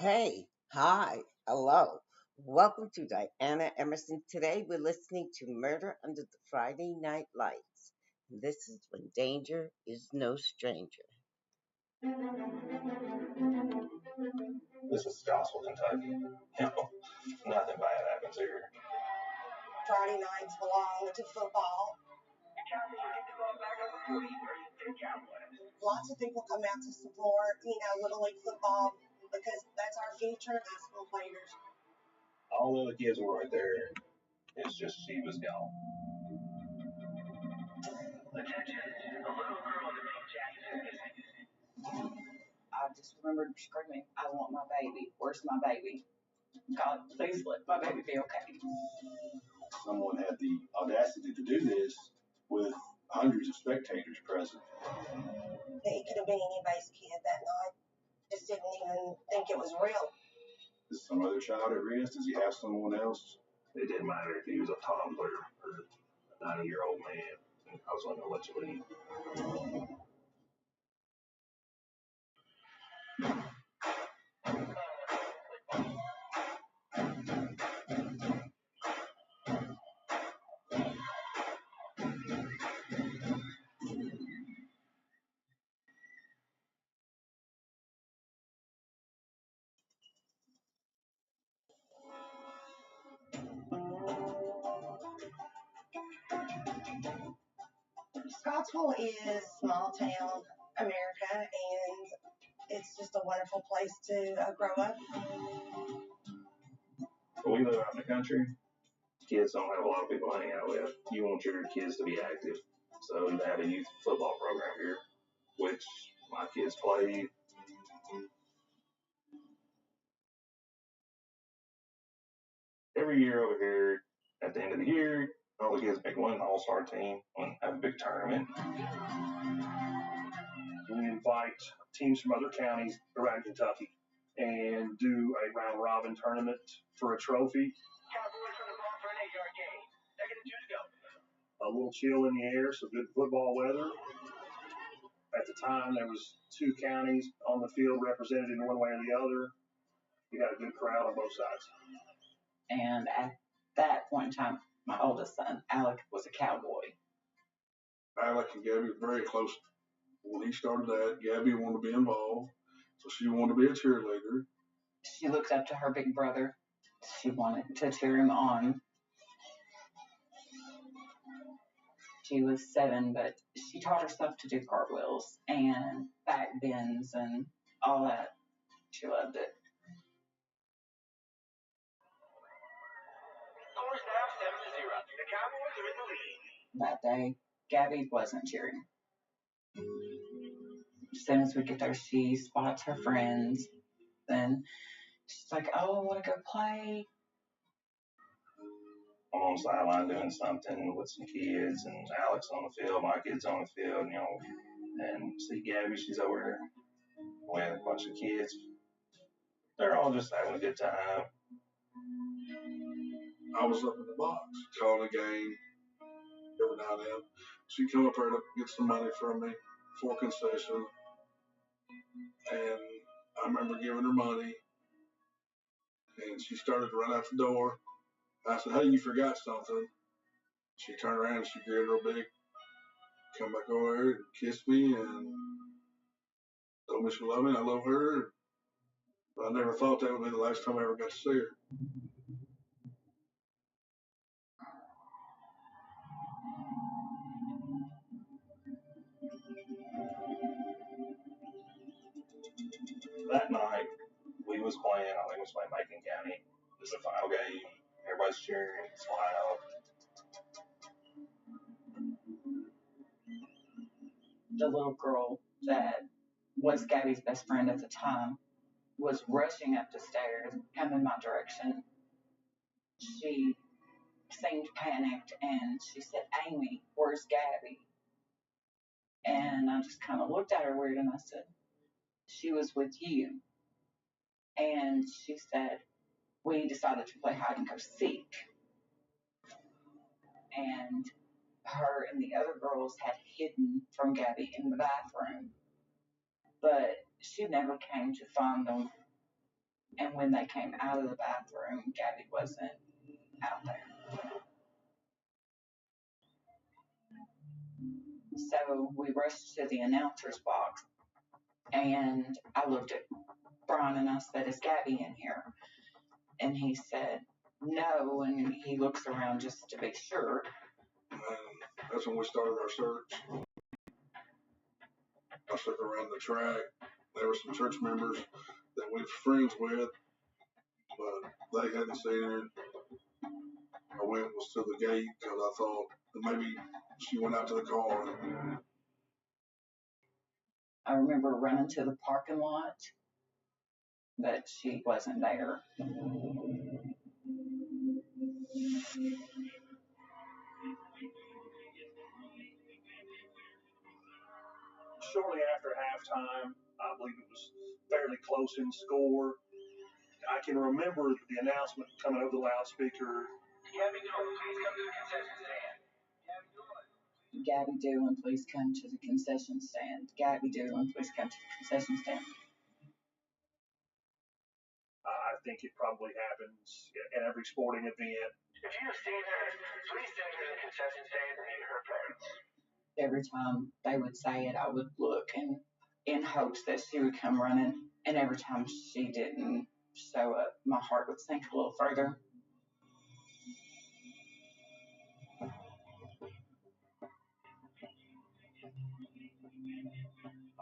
Hey, hi, hello. Welcome to Diana Emerson. Today we're listening to Murder Under the Friday Night Lights. This is when danger is no stranger. This is Scottsville, Kentucky. Nothing bad happens here. Friday nights belong to football. Lots of people come out to support, Little League football because that's our future, high school players. All the other kids were right there. It's just she was gone. I just remembered screaming, I want my baby. Where's my baby? God, please let my baby be okay. Someone had the audacity to do this with hundreds of spectators present. It could have been anybody's kid that night. Just didn't even think it was real. Is some other child at risk? Does he have someone else? It didn't matter if he was a toddler or a 90-year-old man. I was going to let you leave. Scottsville is small town America, and it's just a wonderful place to grow up. We live out in the country. Kids don't have a lot of people to hang out with. You want your kids to be active. So they have a youth football program here, which my kids play. Every year over here, at the end of the year, all the kids make one all-star team and have a big tournament. We invite teams from other counties around Kentucky and do a round-robin tournament for a trophy. Cowboys on the ball for an 8-yard gain. Second and 2 to go. A little chill in the air, so good football weather. At the time, there was two counties on the field represented in one way or the other. We had a good crowd on both sides. And at that point in time, my oldest son, Alec, was a cowboy. Alec and Gabby were very close. When he started that, Gabby wanted to be involved, so she wanted to be a cheerleader. She looked up to her big brother. She wanted to cheer him on. She was 7, but she taught herself to do cartwheels and back bends and all that. She loved it. Scores now 7-0. The Cowboys are in the lead. That day, Gabby wasn't cheering. As soon as we get there, she spots her friends. Then she's like, oh, I want to go play. I'm on the sideline doing something with some kids, and Alex on the field, my kids on the field, and see Gabby, she's over there with a bunch of kids. They're all just having a good time. I was up in the box calling a game every now and then. She'd come up there to get some money from me for concession. And I remember giving her money, and she started to run out the door. I said, hey, you forgot something. She turned around and she grinned real big, come back over here and kissed me and told me she loved me and I love her. But I never thought that would be the last time I ever got to see her. That night, we was playing, I think it was playing Macon County. It was the final game. Everybody's cheering, it's loud. The little girl that was Gabby's best friend at the time was rushing up the stairs, coming my direction. She seemed panicked and she said, Amy, where's Gabby? And I just kind of looked at her weird and I said, she was with you. And she said, we decided to play hide and go seek. And her and the other girls had hidden from Gabby in the bathroom. But she never came to find them. And when they came out of the bathroom, Gabby wasn't out there. So we rushed to the announcer's box, and I looked at Brian and I said, "Is Gabby in here?" And he said, "No," and he looks around just to be sure. And that's when we started our search. I took around the track. There were some church members that we were friends with, but they hadn't seen her. I was to the gate because I thought that maybe she went out to the car. I remember running to the parking lot, but she wasn't there. Shortly after halftime, I believe it was fairly close in score. I can remember the announcement coming over the loudspeaker. Gabby Doolin, please come to the concession stand. Gabby Doolin, please come to the concession stand. Gabby Doolin, please come to the concession stand. I think it probably happens at every sporting event. If you have seen her, please send her to the concession stand to meet her parents. Every time they would say it, I would look and in hopes that she would come running. And every time she didn't show up, my heart would sink a little further.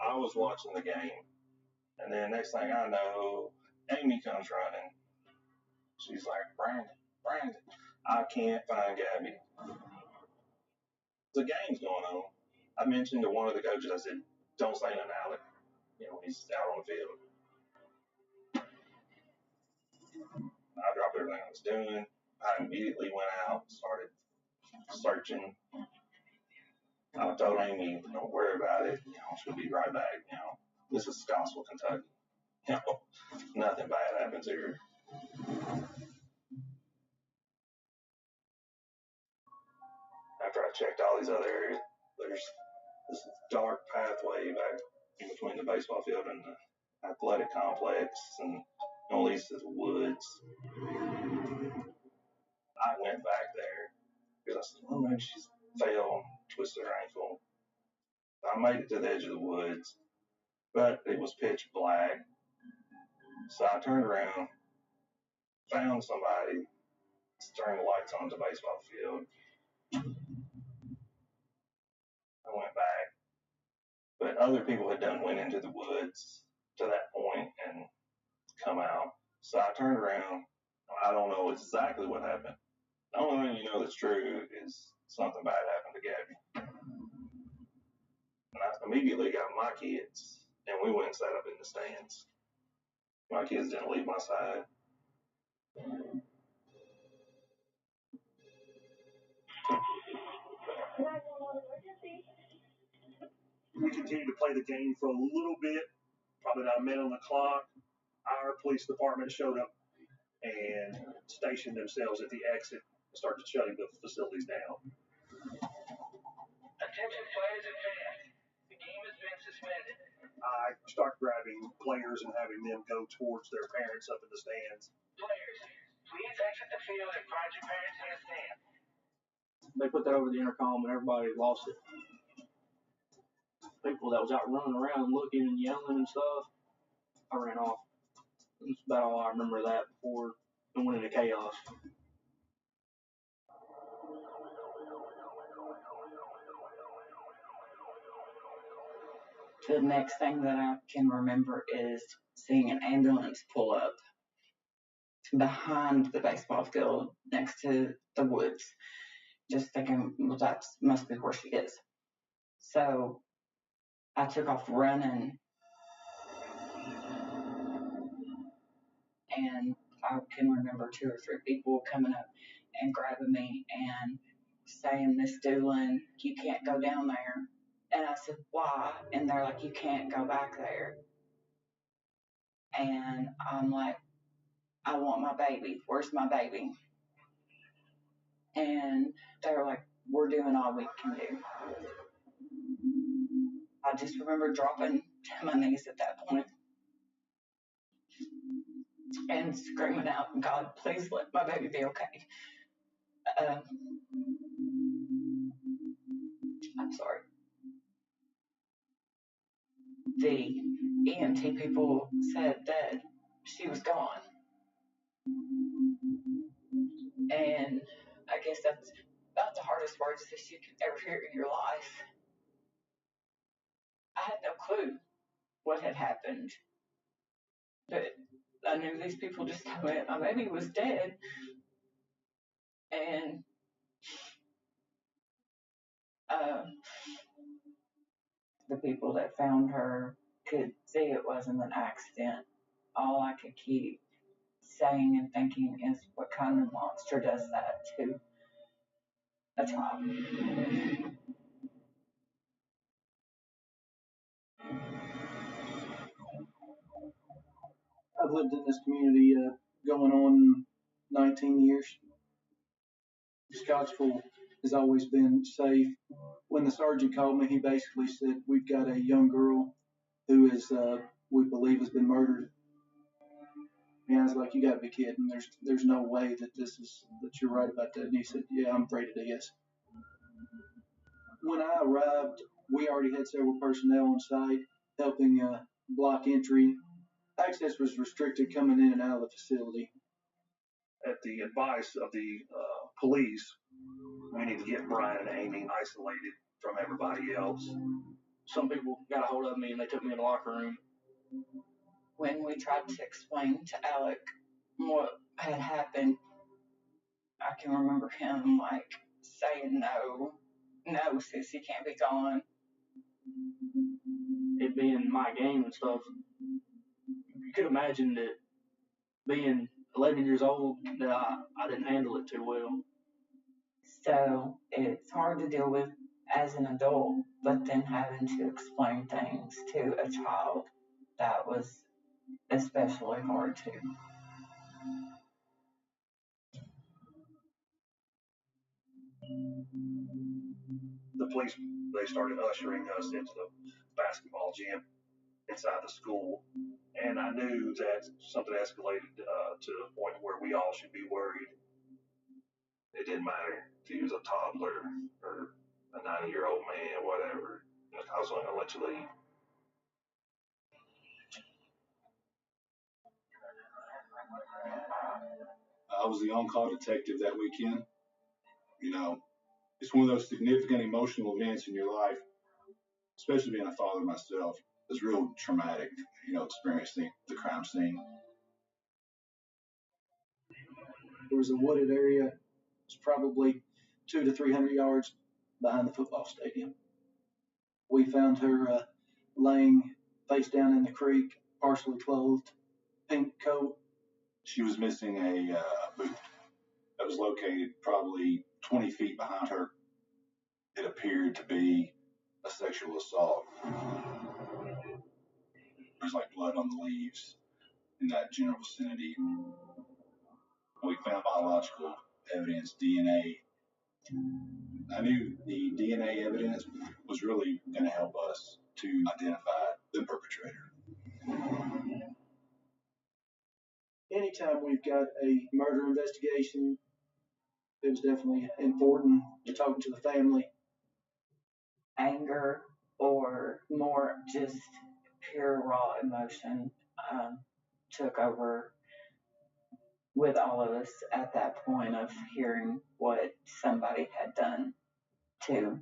I was watching the game, and then next thing I know, Amy comes running. She's like, Brandon, I can't find Gabby. The game's going on. I mentioned to one of the coaches, I said, don't say nothing, Alec. When he's out on the field. I dropped everything I was doing. I immediately went out, started searching. I told Amy, don't worry about it. She'll be right back. This is Scottsville, Kentucky. Nothing bad happens here. After I checked all these other areas, there's this dark pathway back in between the baseball field and the athletic complex, and all leads to the woods. I went back there because I said, well, maybe she fell, twisted her ankle. I made it to the edge of the woods, but it was pitch black. So I turned around, found somebody, turned the lights on the baseball field. I went back, but other people had went into the woods to that point and come out. So I turned around. I don't know exactly what happened. The only thing that's true is something bad happened to Gabby. And I immediately got my kids, and we went and sat up in the stands. My kids didn't leave my side. We continued to play the game for a little bit, probably not a minute on the clock. Our police department showed up and stationed themselves at the exit and started shutting the facilities down. Attention players and fans, the game has been suspended. I start grabbing players and having them go towards their parents up in the stands. Players, please exit the field and find your parents in the stand. They put that over the intercom and everybody lost it. People that was out running around looking and yelling and stuff, I ran off. That's about all I remember that before it went into chaos. The next thing that I can remember is seeing an ambulance pull up behind the baseball field next to the woods. Just thinking, well, that must be where she is. So I took off running, and I can remember 2 or 3 people coming up and grabbing me and saying, Miss Doolin, you can't go down there. And I said, why? And they're like, you can't go back there. And I'm like, I want my baby. Where's my baby? And they're like, we're doing all we can do. I just remember dropping to my knees at that point. and screaming out, God, please let my baby be okay. I'm sorry. The EMT people said that she was gone. And I guess that's about the hardest words that you can ever hear in your life. I had no clue what had happened. But I knew these people just told me my baby was dead. And the people that found her could see it wasn't an accident. All I could keep saying and thinking is, what kind of monster does that to a child? I've lived in this community going on 19 years. Scottsville has always been safe. When the sergeant called me, he basically said, we've got a young girl who is, we believe, has been murdered. And I was like, you got to be kidding. There's no way that that you're right about that. And he said, yeah, I'm afraid it is. When I arrived, we already had several personnel on site helping block entry. Access was restricted coming in and out of the facility. At the advice of the police, we need to get Brian and Amy isolated from everybody else. Some people got a hold of me and they took me in the locker room. When we tried to explain to Alec what had happened, I can remember him like saying, no, sis, he can't be gone. It being my game and stuff, you could imagine that being 11 years old, that I didn't handle it too well. So it's hard to deal with as an adult, but then having to explain things to a child, that was especially hard too. The police, they started ushering us into the basketball gym inside the school. And I knew that something escalated to the point where we all should be worried. It didn't matter if he was a toddler or a 90-year-old man, whatever. I was going to let you leave. I was the on-call detective that weekend. You know, it's one of those significant emotional events in your life, especially being a father myself. It's real traumatic, experiencing the crime scene. There was a wooded area. It's probably 200 to 300 yards behind the football stadium. We found her laying face down in the creek, partially clothed, pink coat. She was missing a boot that was located probably 20 feet behind her. It appeared to be a sexual assault. There's like blood on the leaves in that general vicinity. We found biological evidence, DNA. I knew the DNA evidence was really going to help us to identify the perpetrator. Anytime we've got a murder investigation, it was definitely important to talk to the family. Anger or more just pure raw emotion took over with all of us at that point of hearing what somebody had done to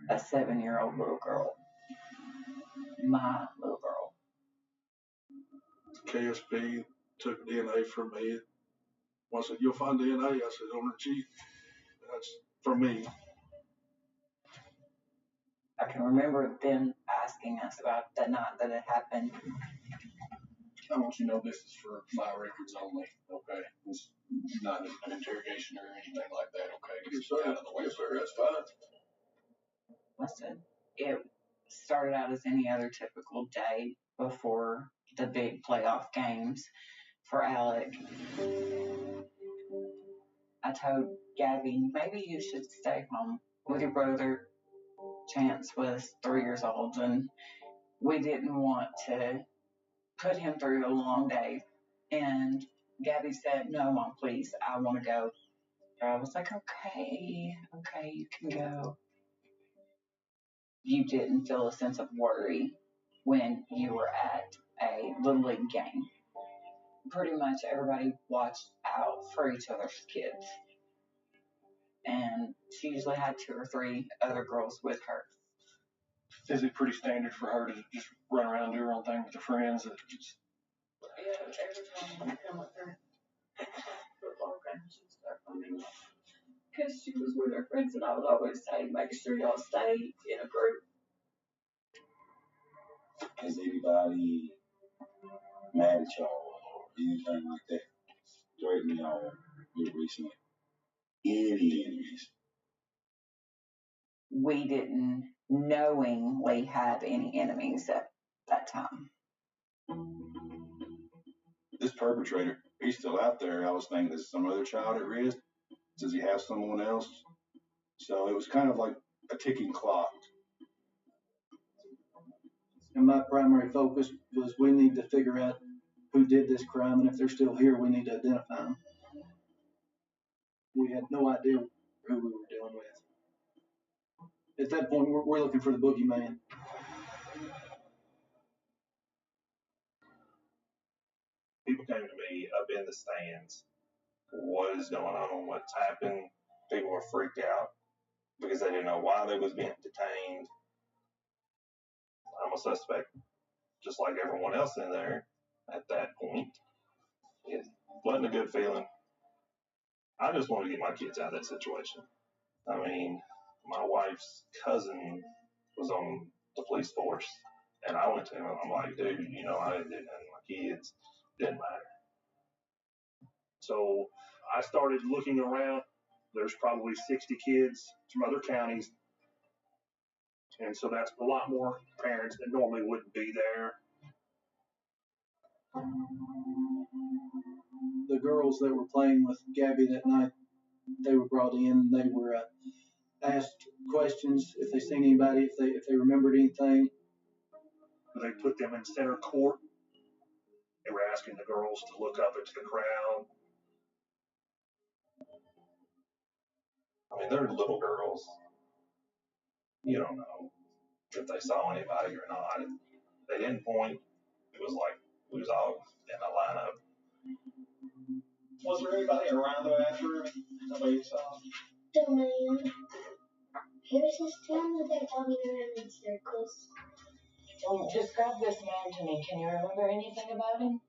a 7-year-old little girl. My little girl. KSP took DNA from me. I said, you'll find DNA. I said, on her cheek. That's from me. I can remember them asking us about the night that it happened. I want you to know this is for my records only, okay? It's not an interrogation or anything like that, okay? Just out of the way, sir. That's fine. Listen, it started out as any other typical day before the big playoff games for Alec. I told Gabby, maybe you should stay home with your brother. Chance was 3 years old, and we didn't want to put him through a long day And Gabby said, "No, Mom, please, I want to go." And I was like, okay, you can go. You didn't feel a sense of worry when you were at a Little League game. Pretty much everybody watched out for each other's kids. And she usually had 2 or 3 other girls with her. Is it pretty standard for her to just run around and do her own thing with her friends? Yeah, every time I come with her football games and stuff, I mean, because she was with her friends, and I would always say, make sure y'all stay in a group. Is anybody mad at y'all or anything like that? Threatening y'all here recently? Any enemies? We didn't knowingly have any enemies at that time. This perpetrator, he's still out there. I was thinking, is some other child at risk? Does he have someone else? So it was kind of like a ticking clock. And my primary focus was we need to figure out who did this crime, and if they're still here, we need to identify them. We had no idea who we were dealing with. At that point, we're looking for the boogeyman. People came to me up in the stands. What is going on? What's happened? People were freaked out because they didn't know why they was being detained. I'm a suspect, just like everyone else in there at that point. It wasn't a good feeling. I just wanted to get my kids out of that situation. I mean, my wife's cousin was on the police force, and I went to him and I'm like, dude, you know, I didn't do nothing to my kids. Didn't matter. So I started looking around. There's probably 60 kids from other counties. And so that's a lot more parents that normally wouldn't be there. The girls that were playing with Gabby that night, they were brought in. They were asked questions if they seen anybody, if they remembered anything. They put them in center court. They were asking the girls to look up into the crowd. I mean, they're little girls. You don't know if they saw anybody or not. They didn't point. It was like we was all in a lineup. Was there anybody around the bathroom? Nobody you saw? The man. He was just standing there talking around in circles. Describe this man to me. Can you remember anything about him?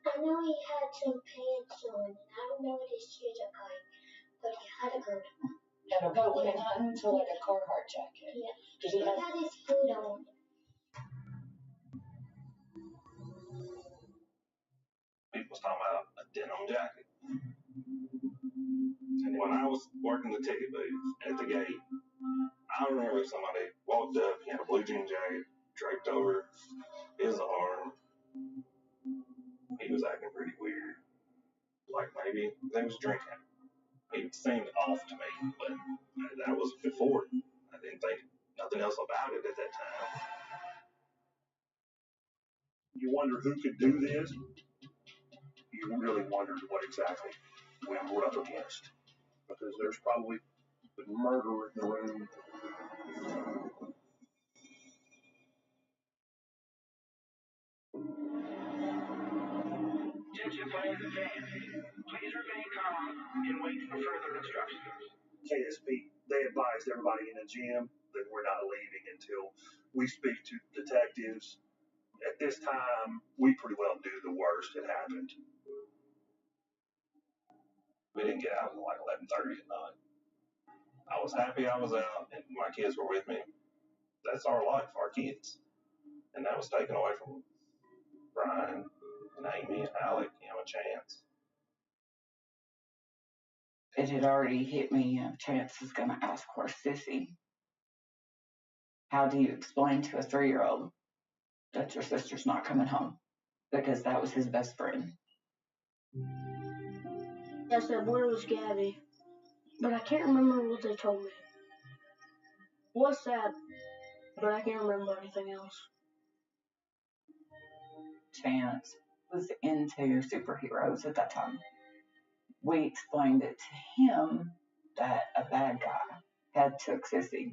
I know he had some pants on, and I don't know what his shoes are like, but he had a coat on. Had a coat with a button, so like a Carhartt jacket. Yeah. Did He had his hood on. People was talking about a denim jacket. And when I was working the ticket booth at the gate, I remember somebody walked up, he had a blue jean jacket draped over his arm. He was acting pretty weird. Like maybe they was drinking. It seemed off to me, but that was before. I didn't think nothing else about it at that time. You wonder who could do this? You really wondered what exactly we were up against. Because there's probably a murderer in the room. Attention players and fans. Please remain calm and wait for further instructions. KSP, they advised everybody in the gym that we're not leaving until we speak to detectives. At this time, we pretty well knew the worst had happened. We didn't get out until like 11:30 at night. I was happy I was out and my kids were with me. That's our life, our kids. And that was taken away from Brian and Amy and Alec, a chance. It had already hit me, Chance is going to ask where Sissy. How do you explain to a 3-year-old that your sister's not coming home? Because that was his best friend. I said, where was Gabby? But I can't remember what they told me. What's that? But I can't remember anything else. Chance, was into superheroes at that time. We explained it to him that a bad guy had took Sissy.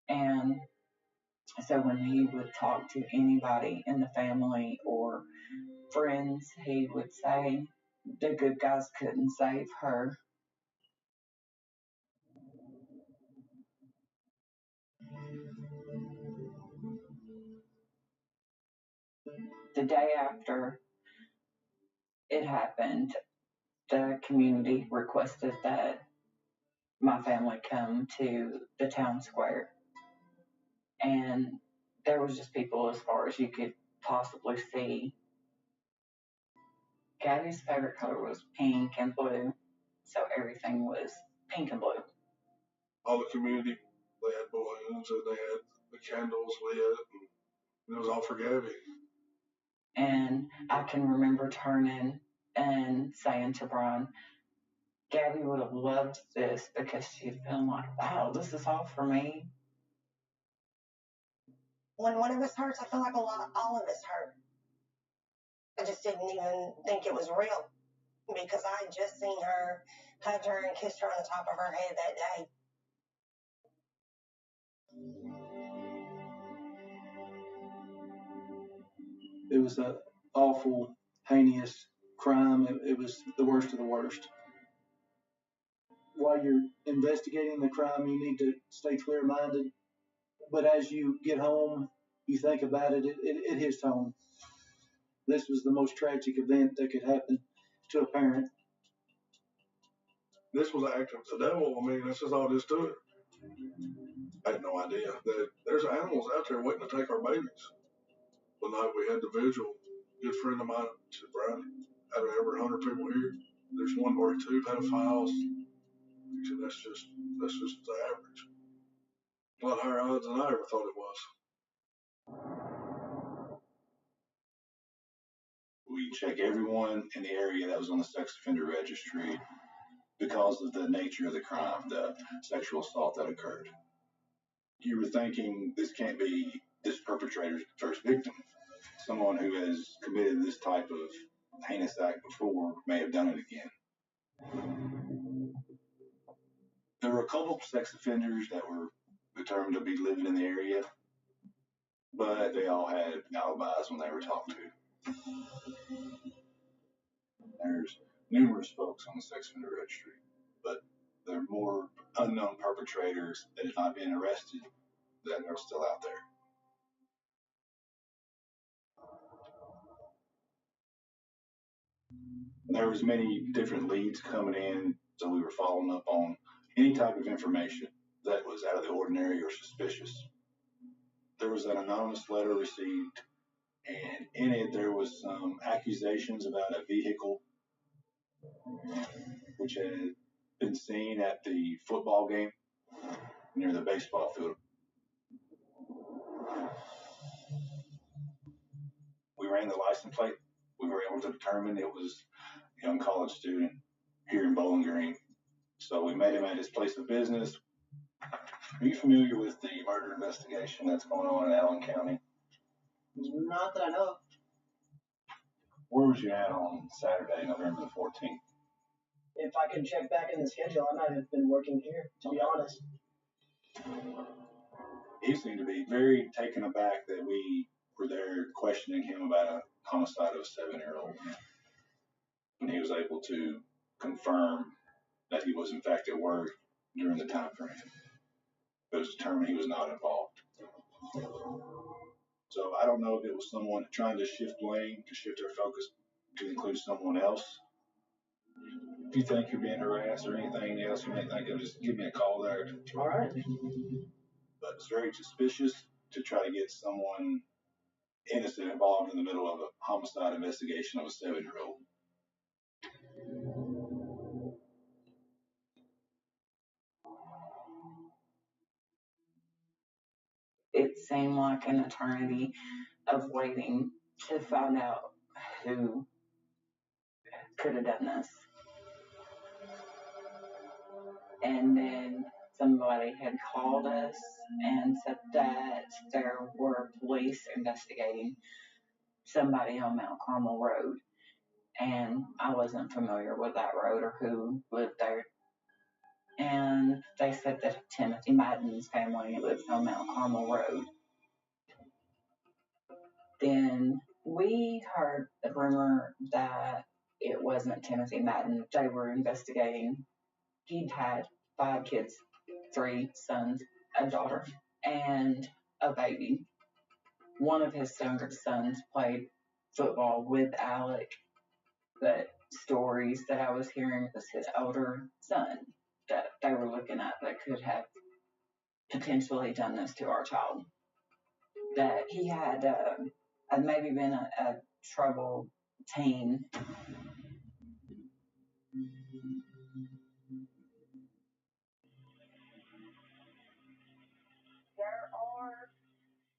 And so when he would talk to anybody in the family or friends, he would say the good guys couldn't save her. The day after it happened, the community requested that my family come to the town square. And there was just people as far as you could possibly see. Gabby's favorite color was pink and blue, so everything was pink and blue. All the community, they had balloons and they had the candles lit, and it was all for Gabby. And I can remember turning and saying to Brian, Gabby would have loved this because she'd been like, wow, this is all for me. When one of us hurts, I feel like all of us hurt. I just didn't even think it was real because I had just seen her, hugged her, and kissed her on the top of her head that day. It was an awful, heinous crime. It was the worst of the worst. While you're investigating the crime, you need to stay clear-minded. But as you get home, you think about it, it hits home. This was the most tragic event that could happen to a parent. This was an act of the devil. I mean, that's just all this to it. I had no idea that there's animals out there waiting to take our babies. The night we had the vigil, a good friend of mine said, Brian, out of every 100 people here, there's one or two pedophiles. He said, that's just the average. A lot higher odds than I ever thought it was. We check everyone in the area that was on the sex offender registry because of the nature of the crime, the sexual assault that occurred. You were thinking this can't be this perpetrator's first victim. Someone who has committed this type of heinous act before may have done it again. There were a couple of sex offenders that were determined to be living in the area, but they all had alibis when they were talked to. There's numerous folks on the sex offender registry, but there are more unknown perpetrators that have not been arrested that are still out there. There was many different leads coming in, so we were following up on any type of information that was out of the ordinary or suspicious. There was an anonymous letter received, and in it there was some accusations about a vehicle which had been seen at the football game near the baseball field. We ran the license plate. We were able to determine it was a young college student here in Bowling Green. So we met him at his place of business. Are you familiar with the murder investigation that's going on in Allen County? Not that I know of. Where was you at on Saturday, November the 14th? If I could check back in the schedule, I might have been working here, to be honest. He seemed to be very taken aback that we were there questioning him about a homicide of a 7-year-old. And he was able to confirm that he was in fact at work during the time frame. It was determined he was not involved. So I don't know if it was someone trying to shift blame, to shift their focus to include someone else. If you think you're being harassed or anything else, you may think of, just give me a call there. All right. But it's very suspicious to try to get someone innocent involved in the middle of a homicide investigation of a 7-year-old. It seemed like an eternity of waiting to find out who could have done this. And then somebody had called us and said that there were police investigating somebody on Mount Carmel Road. And I wasn't familiar with that road or who lived there. And they said that Timothy Madden's family lives on Mount Carmel Road. Then we heard the rumor that it wasn't Timothy Madden. They were investigating. He'd had 5 kids, 3 sons, a daughter, and a baby. One of his younger sons played football with Alec, but stories that I was hearing was his older son that they were looking at that could have potentially done this to our child. That he had maybe been a troubled teen. There are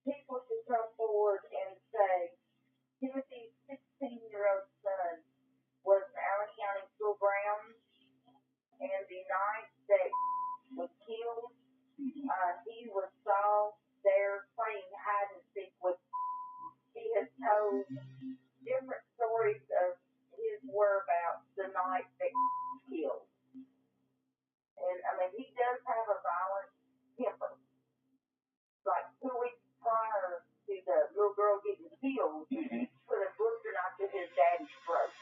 people who come forward and say Timothy's 16-year-old son was in Allen County School grounds, and the night that was killed, he was saw there playing hide and seek with. He has told different stories of his whereabouts the night that was killed. And I mean, he does have a violent temper. Like 2 weeks prior to the little girl getting killed, he put a butcher knife to his daddy's throat.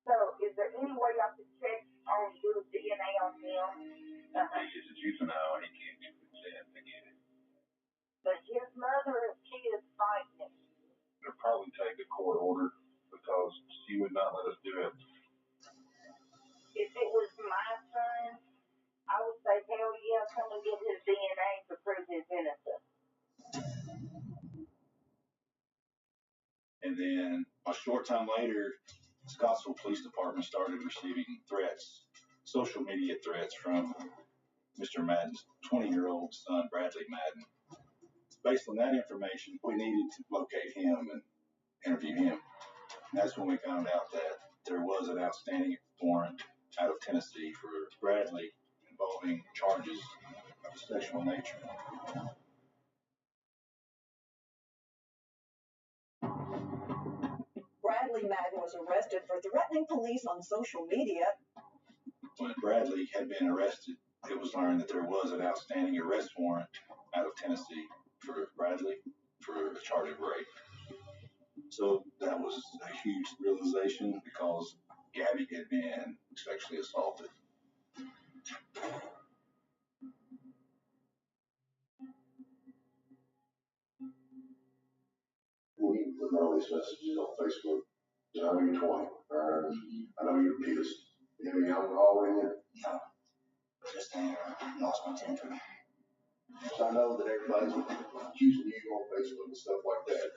So, is there any way I could check on little DNA on him? He's a juvenile and he can't get consent to get it. But his mother and kids fighting him. It'll probably take a court order because she would not let us do it. If it was my son, I would say, hell yeah, come and get his DNA to prove his innocence. And then a short time later, Scottsville Police Department started receiving threats, social media threats from Mr. Madden's 20-year-old son, Bradley Madden. Based on that information, we needed to locate him and interview him. And that's when we found out that there was an outstanding warrant out of Tennessee for Bradley involving charges of a sexual nature. Bradley Madden was arrested for threatening police on social media. When Bradley had been arrested, it was learned that there was an outstanding arrest warrant out of Tennessee for Bradley for a charge of rape. So that was a huge realization because Gabby had been sexually assaulted. We put all these messages on Facebook. I know you're 20. I know you're pissed. You have any alcohol in you? No. Just lost my temper. So I know that everybody's accusing you on Facebook and stuff like that.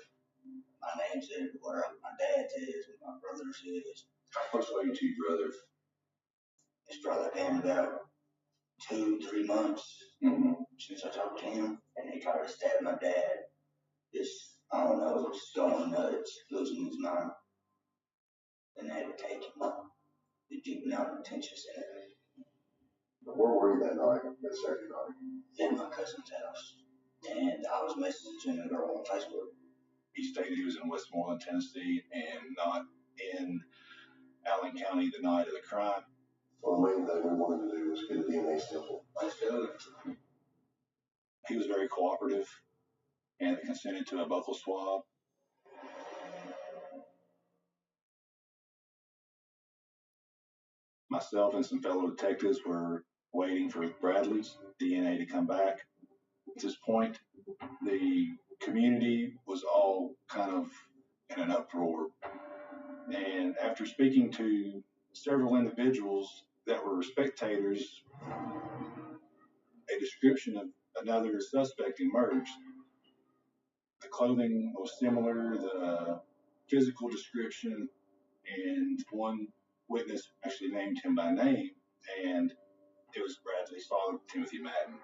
My name's everywhere. My dad's is, my brother's is. What's wrong with your brother? His brother came about 2-3 months since I talked to him, and he tried to stab my dad. Just, I don't know, just going nuts, losing his mind. Then they had to take him up to juvenile detention center. Where were you that night, that Saturday night? In my cousin's house. And I was messaging a girl on Facebook. He stated he was in Westmoreland, Tennessee, and not in Allen County the night of the crime. Well, the main thing we wanted to do was get a DNA sample. Let's do it. He was very cooperative and consented to a buccal swab. Myself and some fellow detectives were waiting for Bradley's DNA to come back. At this point, the community was all kind of in an uproar. And after speaking to several individuals that were spectators, a description of another suspect emerged. The clothing was similar, the physical description, and one witness actually named him by name, and it was Bradley's father, Timothy Madden.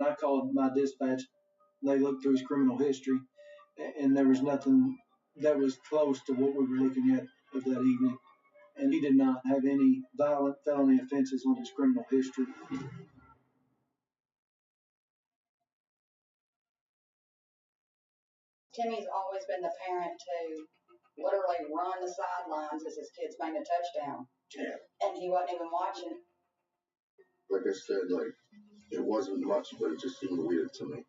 I called my dispatch. They looked through his criminal history, and there was nothing that was close to what we were looking at of that evening. And he did not have any violent felony offenses on his criminal history. Timmy's always been the parent to literally run the sidelines as his kids made a touchdown. Yeah. And he wasn't even watching. Like I said, like, it wasn't much, but it just seemed weird to me.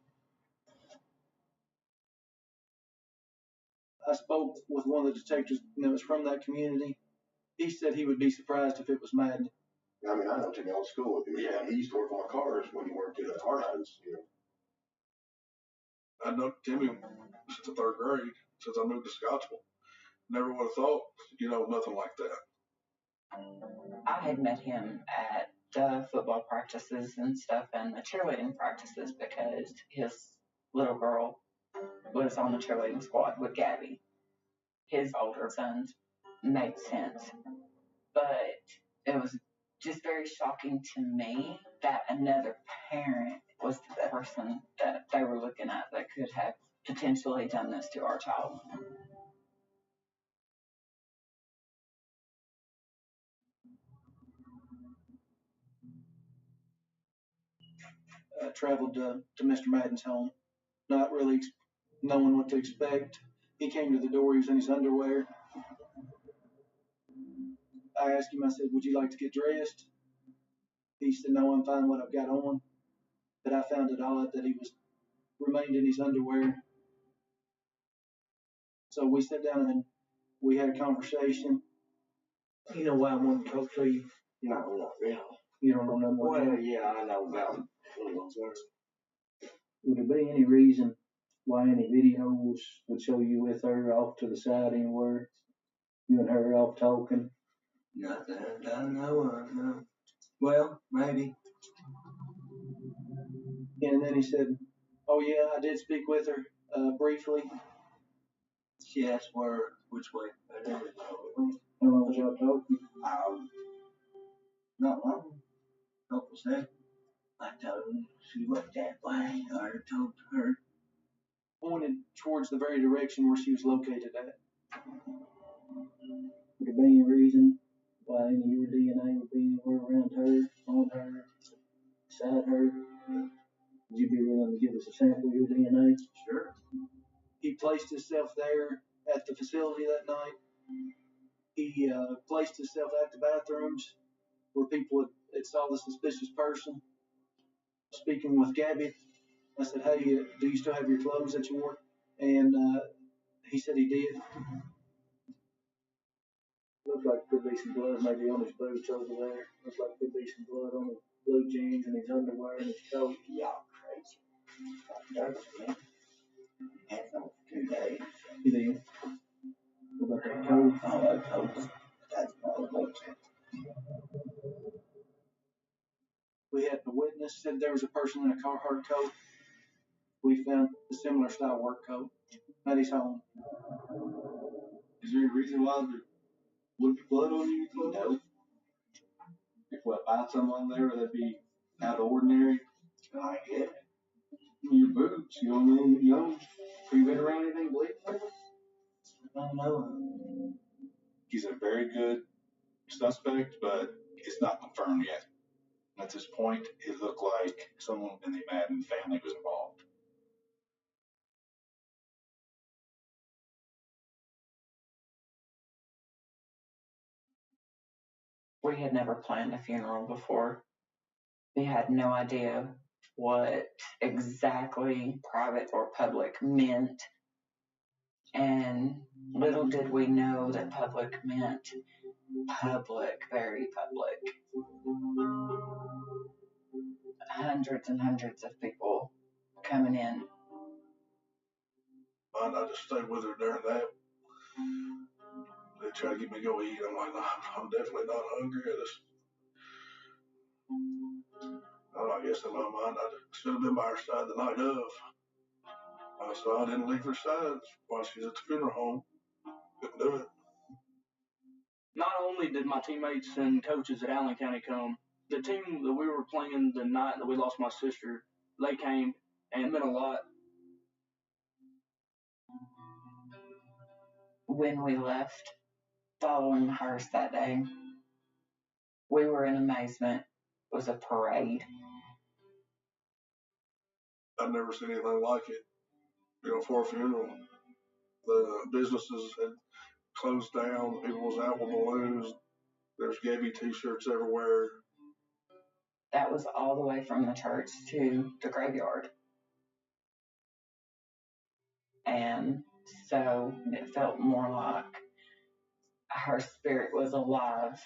I spoke with one of the detectives that was from that community. He said he would be surprised if it was Madden. I mean, I know Timmy old school with him. Yeah, he used to work on cars when he worked at our house, you know. I know Timmy since the third grade, since I moved to Scottsville. Never would have thought, nothing like that. I had met him at the football practices and stuff and the cheerleading practices because his little girl was on the cheerleading squad with Gabby. His older sons made sense. But it was just very shocking to me that another parent was the person that they were looking at that could have potentially done this to our child. Traveled to Mr. Madden's home, not really knowing what to expect. He came to the door, he was in his underwear. I asked him, I said, would you like to get dressed? He said, no, I'm fine what I've got on. But I found it odd that he remained in his underwear. So we sat down and we had a conversation. You know why I wanted to talk to you? No, not really. You don't know nothing more? Well, yeah, I know about it. Would there be any reason why any videos would show you with her off to the side anywhere? You and her off talking? Not that I know of, no. Well, maybe. And then he said, oh yeah, I did speak with her, briefly. She asked which way. I never know. How long was y'all talking? Not long. Couple seconds. I told her she looked that way. I told her. Pointed towards the very direction where she was located at. Would there be any reason why any of your DNA would be anywhere around her, on her, beside her? Would you be willing to give us a sample of your DNA? Sure. He placed himself there at the facility that night. He placed himself at the bathrooms where people had saw the suspicious person. Speaking with Gabby, I said, hey, do you still have your clothes that you wore? And he said he did. Looks like there could be some blood maybe on his boots over there. Looks like there could be some blood on his blue jeans and his underwear and his coat. Y'all crazy. Had them for 2 days. You did? What about that coat? Oh, that coat. That's all about it. We had the witness said there was a person in a Carhartt coat. We found a similar style work coat at his home. Is there any reason why there would be blood on you? No. If we find something on there, that'd be out of ordinary. I get it. Your boots, you don't know, have you been around anything bleeding lately? I don't know. He's a very good suspect, but it's not confirmed yet. At this point, it looked like someone in the Madden family was involved. We had never planned a funeral before. We had no idea what exactly private or public meant. And little did we know that public meant public, very public. Hundreds and hundreds of people coming in. I just stayed with her during that. They tried to get me to go eat. I'm like, no, I'm definitely not hungry. I guess in my mind, I should have been by her side the night of. So I didn't leave her side while she was at the funeral home. Couldn't do it. Not only did my teammates and coaches at Allen County come, the team that we were playing the night that we lost my sister, they came, and it meant a lot. When we left, following the hearse that day, we were in amazement. It was a parade. I've never seen anything like it, for a funeral. The businesses had closed down. People was out with balloons. There's Gabby t-shirts everywhere. That was all the way from the church to the graveyard. And so it felt more like her spirit was alive.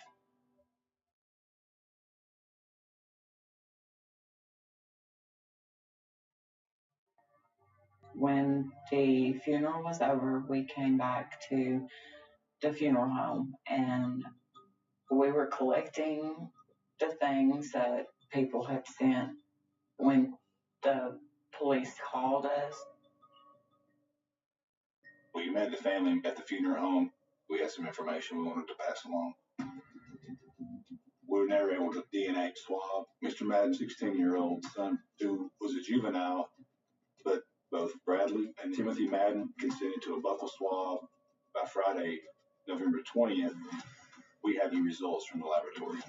When the funeral was over, we came back to the funeral home and we were collecting the things that people had sent when the police called us. We met the family at the funeral home. We had some information we wanted to pass along. We were never able to DNA swab Mr. Madden's 16-year-old son, who was a juvenile, but both Bradley and Timothy Madden consented to a buccal swab. By Friday, November 20th, we had the results from the laboratory.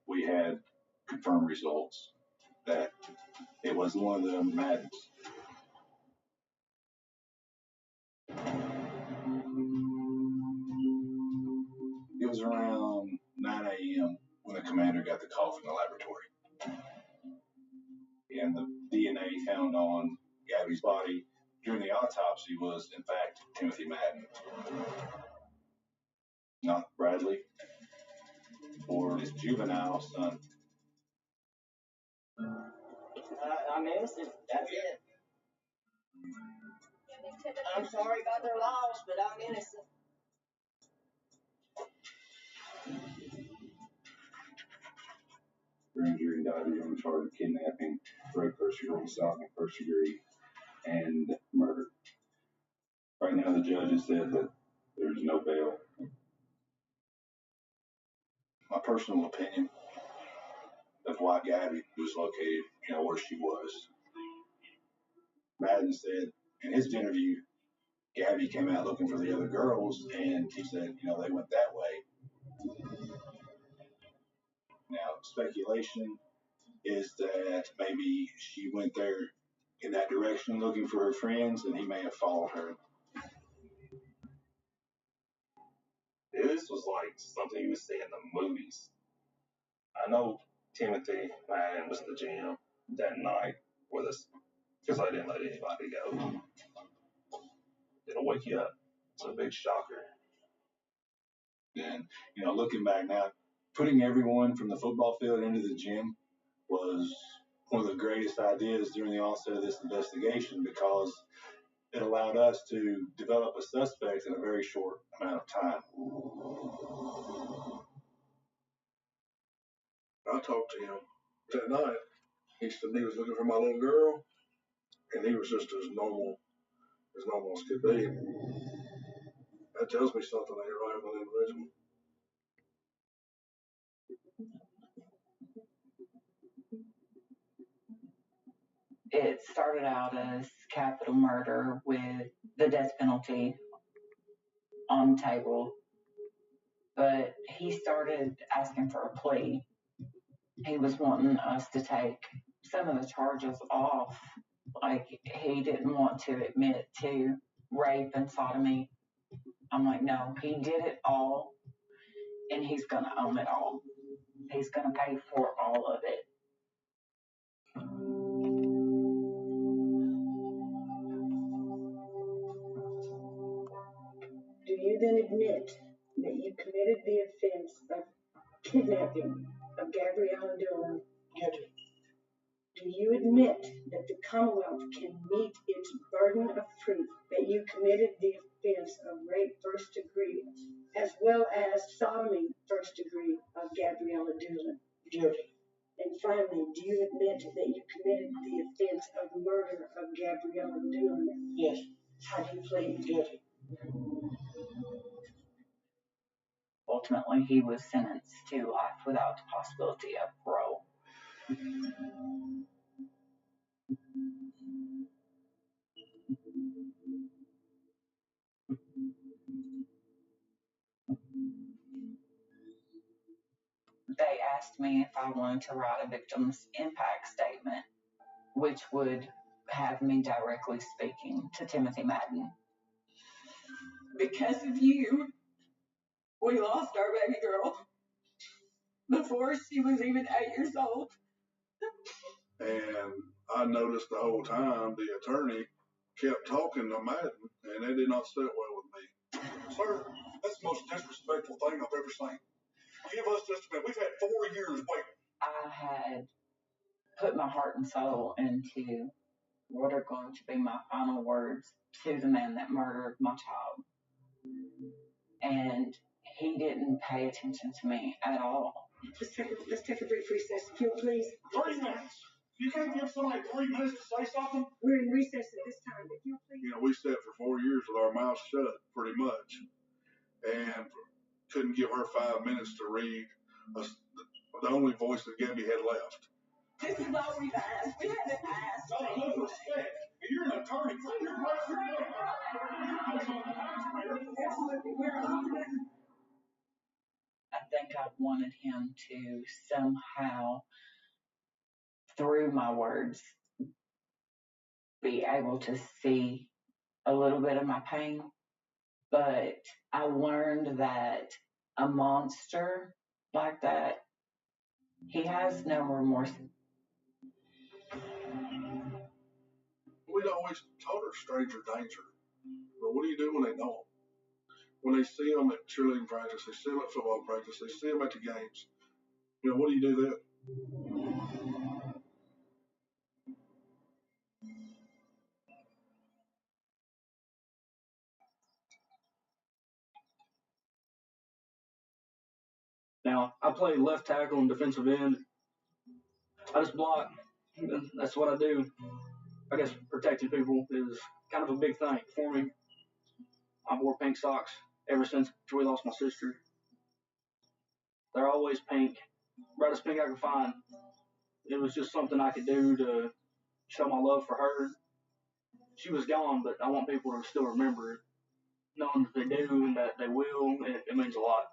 We had confirmed results that it was one of the Maddens. It was around 9 a.m. when the commander got the call from the laboratory. And the DNA found on Gabby's body during the autopsy was, in fact, Timothy Madden. Not Bradley or his juvenile son. I'm innocent. That's it. I'm sorry about their loss, but I'm innocent. Grand jury indicted on the charge of kidnapping, rape, first degree, assault, first degree, and murder. Right now, the judge has said that there's no bail. My personal opinion of why Gabby was located, where she was. Madden said in his interview, Gabby came out looking for the other girls, and he said, they went that way. Now, speculation is that maybe she went there in that direction looking for her friends, and he may have followed her. This was like something you would see in the movies. I know Timothy Madden was in the gym that night with us because I didn't let anybody go. It'll wake you up. It's a big shocker. And, looking back now, putting everyone from the football field into the gym was one of the greatest ideas during the onset of this investigation because it allowed us to develop a suspect in a very short amount of time. I talked to him that night. He said he was looking for my little girl, and he was just as normal as could be. That tells me something ain't right with an individual. It started out as capital murder with the death penalty on the table, but he started asking for a plea. He was wanting us to take some of the charges off. Like, he didn't want to admit to rape and sodomy. I'm like, no, he did it all, and he's going to own it all. He's going to pay for all of it. Do you then admit that you committed the offense of kidnapping of Gabriella Dillon? Guilty. Do you admit that the Commonwealth can meet its burden of proof that you committed the offense of rape first degree as well as sodomy first degree of Gabriella Dillon? Guilty. And finally, do you admit that you committed the offense of murder of Gabriella Dillon? Yes. How do you plead? Guilty. Ultimately, he was sentenced to life without the possibility of parole. They asked me if I wanted to write a victim's impact statement, which would have me directly speaking to Timothy Madden. Because of you, we lost our baby girl before she was even 8 years old. And I noticed the whole time the attorney kept talking to Madden, and that did not sit well with me. Sir, that's the most disrespectful thing I've ever seen. Give us just a minute. We've had 4 years waiting. I had put my heart and soul into what are going to be my final words to the man that murdered my child. And he didn't pay attention to me at all. Let's take a brief recess, if you'll please. 3 minutes. You can't give somebody 3 minutes to say something? We're in recess at this time, if you'll please. You know, we sat for 4 years with our mouths shut, pretty much, and couldn't give her 5 minutes to read the only voice that Gabby had left. This is all we've asked. We haven't asked. No, respect. If you're an attorney, I think I wanted him to somehow, through my words, be able to see a little bit of my pain. But I learned that a monster like that, he has no remorse. We'd always told her stranger danger. But what do you do when they know them? When they see them at cheerleading practice, they see them at football practice, they see them at the games. You know, what do you do then? Now, I play left tackle and defensive end. I just block. That's what I do. I guess protecting people is kind of a big thing for me. I've wore pink socks ever since we lost my sister. They're always pink, brightest pink I could find. It was just something I could do to show my love for her. She was gone, but I want people to still remember it. Knowing that they do and that they will, it means a lot.